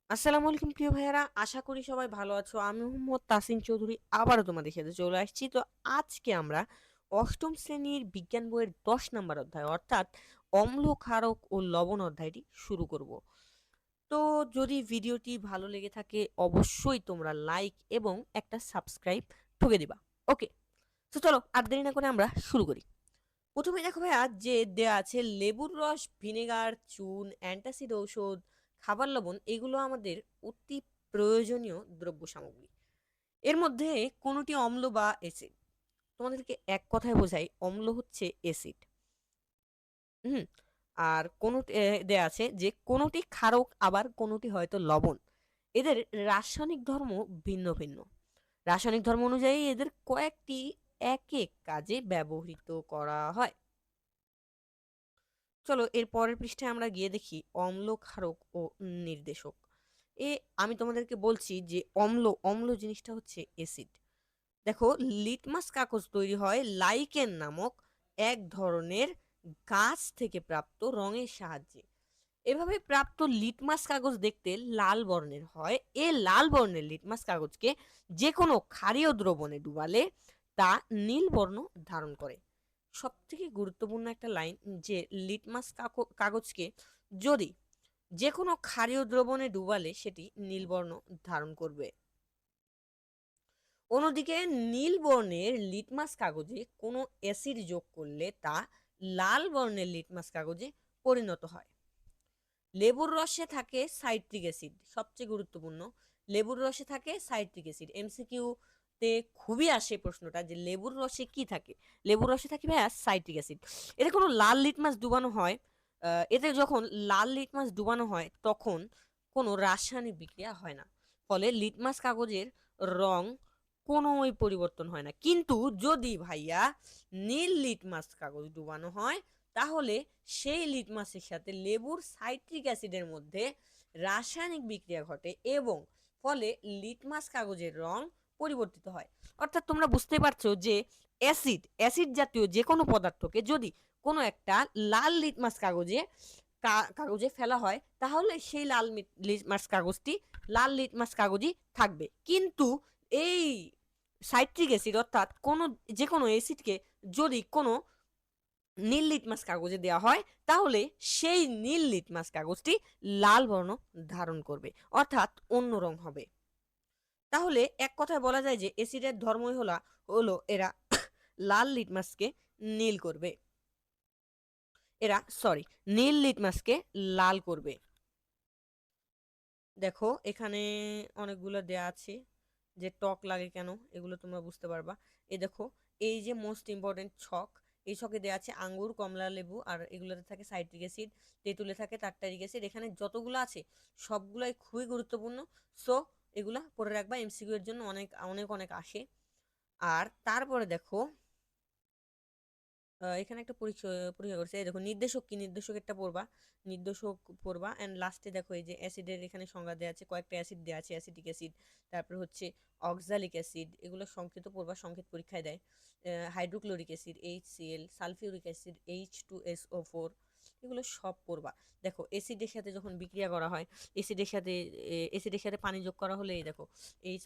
আসসালামু আলাইকুম প্রিয় ভাইয়ারা, আশা করি সবাই ভালো আছো। আমি মোহাম্মদ তাসিন চৌধুরী আবারও তোমাদের সাথে চলে আসছি। তো আজকে আমরা অষ্টম শ্রেণীর বিজ্ঞান বইয়ের ১০ নাম্বার অধ্যায় অর্থাৎ অম্ল ক্ষারক ও লবণ অধ্যায়টি শুরু করব। তো যদি ভিডিওটি ভালো লেগে থাকে অবশ্যই তোমরা লাইক এবং একটা সাবস্ক্রাইব ঠুকে দিবা। ওকে, তো চলো আর দেরি না করে আমরা শুরু করি। প্রথমে দেখো ভাইয়া যে দেয়া আছে লেবুর রস, ভিনেগার, চুন, অ্যান্টাসিড ঔষধ, খাবার লবণ এগুলো আমাদের অতি প্রয়োজনীয় দ্রব্য সামগ্রী। এর মধ্যে কোনটি অম্ল বা অ্যাসিড? তোমাদেরকে এক কথায় বোঝাই অম্ল হচ্ছে অ্যাসিড। হুম। আর কোন দেয়া আছে যে কোনটি ক্ষারক আবার কোনটি হয়তো লবণ। এদের রাসায়নিক ধর্ম ভিন্ন ভিন্ন। রাসায়নিক ধর্ম অনুযায়ী এদের কয়েকটি একেক কাজে ব্যবহৃত করা হয়। চলো এর পরের পৃষ্ঠায় আমরা গিয়ে দেখি অম্ল ক্ষারক ও নির্দেশক। এ আমি তোমাদেরকে বলছি যে অম্ল জিনিসটা হচ্ছে অ্যাসিড। দেখো, লিটমাস কাগজ তৈরি হয় লাইকেন নামক এক ধরনের গাছ থেকে প্রাপ্ত রঙের সাহায্যে। এভাবে প্রাপ্ত লিটমাস কাগজ দেখতে লাল বর্ণের হয়। এ লাল বর্ণের লিটমাস কাগজকে যে কোনো ক্ষারীয় দ্রবণে ডুবালে তা নীল বর্ণ ধারণ করে। সবথেকে গুরুত্বপূর্ণ একটা লাইন যে লিটমাস কাগজকে যদি যে কোনো ক্ষারীয় দ্রবণে ডুবালে সেটি নীল বর্ণ ধারণ করবে। অন্যদিকে নীল বর্ণের লিটমাস কাগজে কোনো অ্যাসিড যোগ করলে তা লাল বর্ণের লিটমাস কাগজে পরিণত হয়। লেবুর রসে থাকে সাইট্রিক অ্যাসিড, সবচেয়ে গুরুত্বপূর্ণ। লেবুর রসে থাকে সাইট্রিক অ্যাসিড। এমসিকিউ তে খুবই আসে প্রশ্নটা যে লেবুর রসে কি থাকে। লেবুর রসে থাকে ভাইয়া সাইট্রিক অ্যাসিড। এতে কোনো লাল লিটমাস ডুবানো হয়, এতে যখন লাল লিটমাস ডুবানো হয় তখন কোনো রাসায়নিক বিক্রিয়া হয় না, ফলে লিটমাস কাগজের রং কোনোই পরিবর্তন হয় না। কিন্তু যদি ভাইয়া নীল লিটমাস কাগজ ডুবানো হয় তাহলে সেই লিটমাসের সাথে লেবুর সাইট্রিক অ্যাসিডের মধ্যে রাসায়নিক বিক্রিয়া ঘটে এবং ফলে লিটমাস কাগজের রং পরিবর্তিত হয়। অর্থাৎ তোমরা বুঝতে পারছো যে অ্যাসিড জাতীয় যে কোনো পদার্থকে যদি কোনো একটা লাল লিটমাস কাগজে ফেলা হয় তাহলে সেই লিটমাস কাগজটি লাল লিটমাস কাগজই থাকবে। কিন্তু এই সাইট্রিক অ্যাসিড অর্থাৎ যে কোনো অ্যাসিডকে যদি কোনো নীল লিটমাস কাগজে দেওয়া হয় তাহলে সেই নীল লিটমাস কাগজটি লাল বর্ণ ধারণ করবে, অর্থাৎ অন্য রং হবে। তাহলে এক কথায় বলা যায় যে অ্যাসিডের ধর্মই হলো এরা লাল লিটমাসকে নীল করবে। নীল লিটমাসকে লাল করবে। দেখো এখানে অনেকগুলো দেয়া আছে যে টক লাগে কেন, এগুলো তোমরা বুঝতে পারবা। দেখো, এই যে মোস্ট ইম্পর্টেন্ট ছক, এই ছকে দেয়া আছে আঙ্গুর, কমলা লেবু, আর এগুলোতে থাকে সাইট্রিক অ্যাসিড, তেঁতুলে থাকে টার্টারিক অ্যাসিড। এখানে যতগুলো আছে সবগুলাই খুবই গুরুত্বপূর্ণ। সো এগুলা পড়ে রাখবা, এমসিকিউ এর জন্য অনেক অনেক অনেক আসে। আর তারপরে দেখো এখানে একটা পরীক্ষা করছে। এই দেখো নির্দেশক কি, নির্দেশকেরটা পড়বা, নির্দেশক পড়বা। এন্ড লাস্টে দেখো এই যে অ্যাসিডের এখানে সংজ্ঞা দেওয়া আছে, কয়েকটা অ্যাসিড দেওয়া আছে, অ্যাসিটিক অ্যাসিড, তারপর হচ্ছে অক্সালিক অ্যাসিড, এগুলো সংক্ষেপ পড়বা, সংক্ষেপ পরীক্ষায় দেয়। Hydrochloric acid HCl, sulphuric acid H2SO4, এগুলো সব পড়বা। দেখো অ্যাসিডের সাথে যখন বিক্রিয়া করা হয়, অ্যাসিডের সাথে পানি যোগ করা হলে এই দেখো H+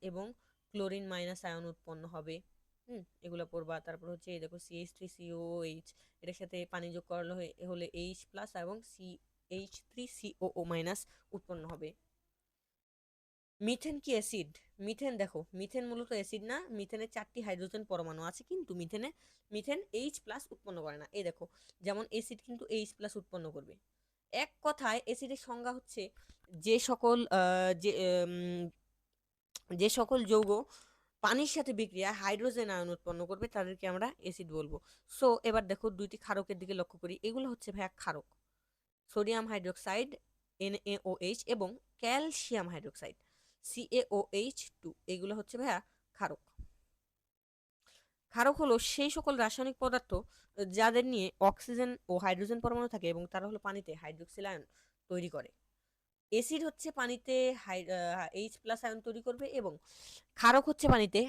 এবং ক্লোরিন মাইনাস আয়ন উৎপন্ন হবে। এগুলো পড়বা। তারপর হচ্ছে এই দেখো CH3COOH, এটার সাথে পানি যোগ করালে হলে H+ এবং CH3COO মাইনাস উৎপন্ন হবে। মিথেন কি অ্যাসিড? মিথেন দেখো, মিথেন মূলত অ্যাসিড না। মিথেনের 4টি হাইড্রোজেন পরমাণু আছে কিন্তু মিথেন H+ উৎপন্ন করে না। এই দেখো, যেমন অ্যাসিড কিন্তু H+ উৎপন্ন করবে। এক কথায় অ্যাসিডের সংজ্ঞা হচ্ছে যে সকল যে সকল যৌগ পানির সাথে বিক্রিয়া হাইড্রোজেন আয়ন উৎপন্ন করবে তাদেরকে আমরা অ্যাসিড বলবো। সো এবার দেখো দুইটি ক্ষারকের দিকে লক্ষ্য করি। এগুলো হচ্ছে ভাইয়া ক্ষারক, সোডিয়াম হাইড্রোক্সাইড NaOH এবং ক্যালসিয়াম হাইড্রোক্সাইড CaOH2, এগুলো হচ্ছে ভাইয়া ক্ষারক। ক্ষারক হলো সেই সকল রাসায়নিক পদার্থ যাদের নিয়ে অক্সিজেন ও হাইড্রোজেন পরমাণু থাকে এবং তারা হলো পানিতে হাইড্রোক্সিল আয়ন তৈরি করে। এসিড হচ্ছে পানিতে এইচ প্লাস আয়ন তৈরি করবে এবং ক্ষারক হচ্ছে পানিতে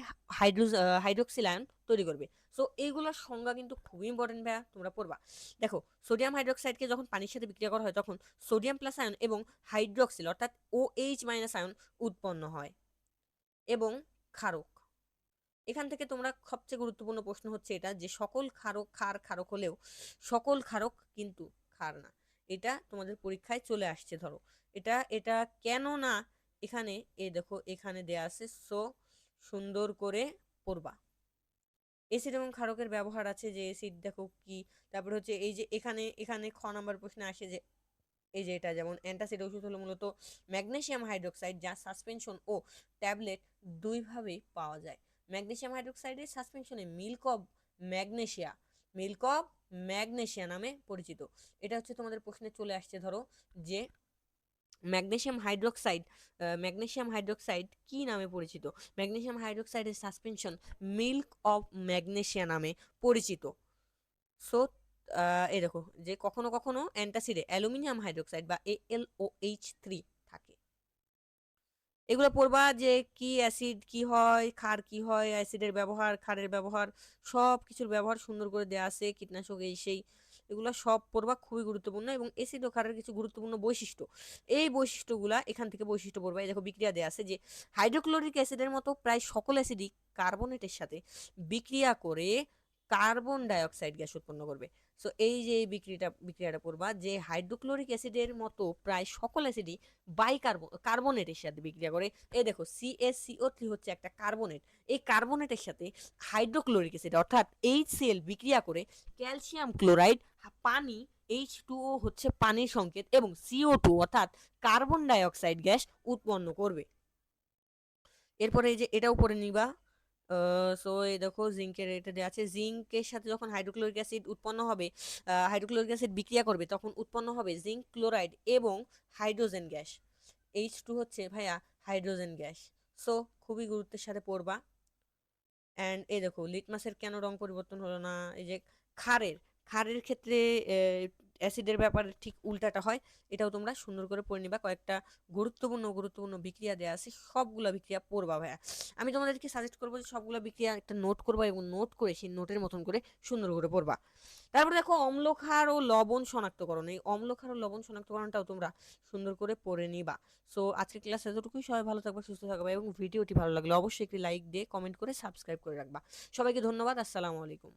হাইড্রোক্সিল আয়ন তৈরি করবে। সো এইগুলোর সংজ্ঞা কিন্তু খুবই ইম্পর্টেন্ট ভাইয়া, তোমরা পড়বা। দেখো, সোডিয়াম হাইড্রোক্সাইডকে যখন পানির সাথে বিক্রিয়া করা হয় তখন সোডিয়াম প্লাস আয়ন এবং হাইড্রোক্সিল অর্থাৎ OH মাইনাস আয়ন উৎপন্ন হয় এবং ক্ষারক। এখান থেকে তোমরা সবচেয়ে গুরুত্বপূর্ণ প্রশ্ন হচ্ছে এটা যে সকল ক্ষারক ক্ষারক হলেও সকল ক্ষারক কিন্তু ক্ষার না। এটা তোমাদের পরীক্ষায় চলে আসছে। ধরো এটা এটা কেন না, এখানে দেখো এখানে দেয়া আছে, সো সুন্দর করে পড়বা। এসিড এবং ক্ষারকের ব্যবহার আছে, যে এসিড দেখো কি, তারপরে হচ্ছে এই যে এখানে এখানে খ নাম্বার প্রশ্নে আসে যে এই যে এটা যেমন অ্যান্টাসিড ওষুধ হলো মূলত ম্যাগনেসিয়াম হাইড্রোক্সাইড, যা সাসপেনশন ও ট্যাবলেট দুইভাবেই পাওয়া যায়। ম্যাগনেসিয়াম হাইড্রোক্সাইডের সাসপেনশনে মিল্ক অব ম্যাগনেসিয়া নামে পরিচিত। এটা হচ্ছে তোমাদের প্রশ্নে চলে আসছে। ধরো যে ম্যাগনেসিয়াম হাইড্রোক্সাইড কি নামে পরিচিত? ম্যাগনেসিয়াম হাইড্রোক্সাইডের সাসপেনশন মিল্ক অব ম্যাগনেসিয়া নামে পরিচিত। সো এই দেখো যে কখনো কখনো অ্যান্টাসিডে অ্যালুমিনিয়াম হাইড্রোক্সাইড বা AlOH3 থাকে। এগুলো পড়বা যে কি অ্যাসিড কি হয়, ক্ষার কি হয়, অ্যাসিডের ব্যবহার, ক্ষারের ব্যবহার, সব কিছুর ব্যবহার সুন্দর করে দেওয়া আছে, কীটনাশক এই সেই, এগুলো সব পড়বা, খুবই গুরুত্বপূর্ণ। এবং অ্যাসিড ও ক্ষারের কিছু গুরুত্বপূর্ণ বৈশিষ্ট্য, এই বৈশিষ্ট্যগুলা এখান থেকে বৈশিষ্ট্য পড়বা। এই দেখো বিক্রিয়া দেওয়া আছে যে হাইড্রোক্লোরিক অ্যাসিডের মতো প্রায় সকল অ্যাসিডই কার্বনেটের সাথে বিক্রিয়া করে কার্বন ডাইঅক্সাইড গ্যাস উৎপন্ন করবে। সো এই যে এই বিক্রিয়াটা পড়বা যে হাইড্রোক্লোরিক অ্যাসিডের মতো প্রায় সকল অ্যাসিডই কার্বনেটের সাথে বিক্রিয়া করে। এই দেখো CaCO3 হচ্ছে একটা কার্বনেট, এই কার্বনেটের সাথে হাইড্রোক্লোরিক অ্যাসিড অর্থাৎ HCl বিক্রিয়া করে ক্যালসিয়াম ক্লোরাইড, পানি H2O হচ্ছে পানির সংকেত, এবং CO2 অর্থাৎ কার্বন ডাইঅক্সাইড গ্যাস উৎপন্ন করবে। এরপরে এই যে এটাও পড়ে নিবা। সো এই দেখো জিঙ্কের এটা দেওয়া আছে, জিঙ্কের সাথে যখন হাইড্রোক্লোরিক অ্যাসিড উৎপন্ন হবে, হাইড্রোক্লোরিক অ্যাসিড বিক্রিয়া করবে তখন উৎপন্ন হবে জিঙ্ক ক্লোরাইড এবং হাইড্রোজেন গ্যাস। H2 হচ্ছে ভাইয়া হাইড্রোজেন গ্যাস। সো খুবই গুরুত্বের সাথে পড়বা। অ্যান্ড এই দেখো লিটমাসের কেন রং পরিবর্তন হলো না, এই যে ক্ষারের ক্ষারের ক্ষেত্রে অ্যাসিডের ব্যাপারে ঠিক উল্টাটা হয়, এটাও তোমরা সুন্দর করে পড়ে নিবা। কয়েকটা গুরুত্বপূর্ণ বিক্রিয়া দেওয়া আছে, সবগুলা বিক্রিয়া পড়বা ভাইয়া। আমি তোমাদেরকে সাজেস্ট করবো যে সবগুলা বিক্রিয়া একটা নোট করবা এবং নোট করে সেই নোটের মতন করে সুন্দর করে পড়বা। তারপরে দেখো অম্লক্ষার ও লবণ শনাক্তকরণ, এই অম্লক্ষার ও লবণ শনাক্তকরণটাও তোমরা সুন্দর করে পড়ে নিবা। সো আজকের ক্লাস এতটুকুই। সবাই ভালো থাকবা, সুস্থ থাকবা, এবং ভিডিওটি ভালো লাগলে অবশ্যই একটি লাইক দিয়ে কমেন্ট করে সাবস্ক্রাইব করে রাখবা। সবাইকে ধন্যবাদ। আসসালামু আলাইকুম।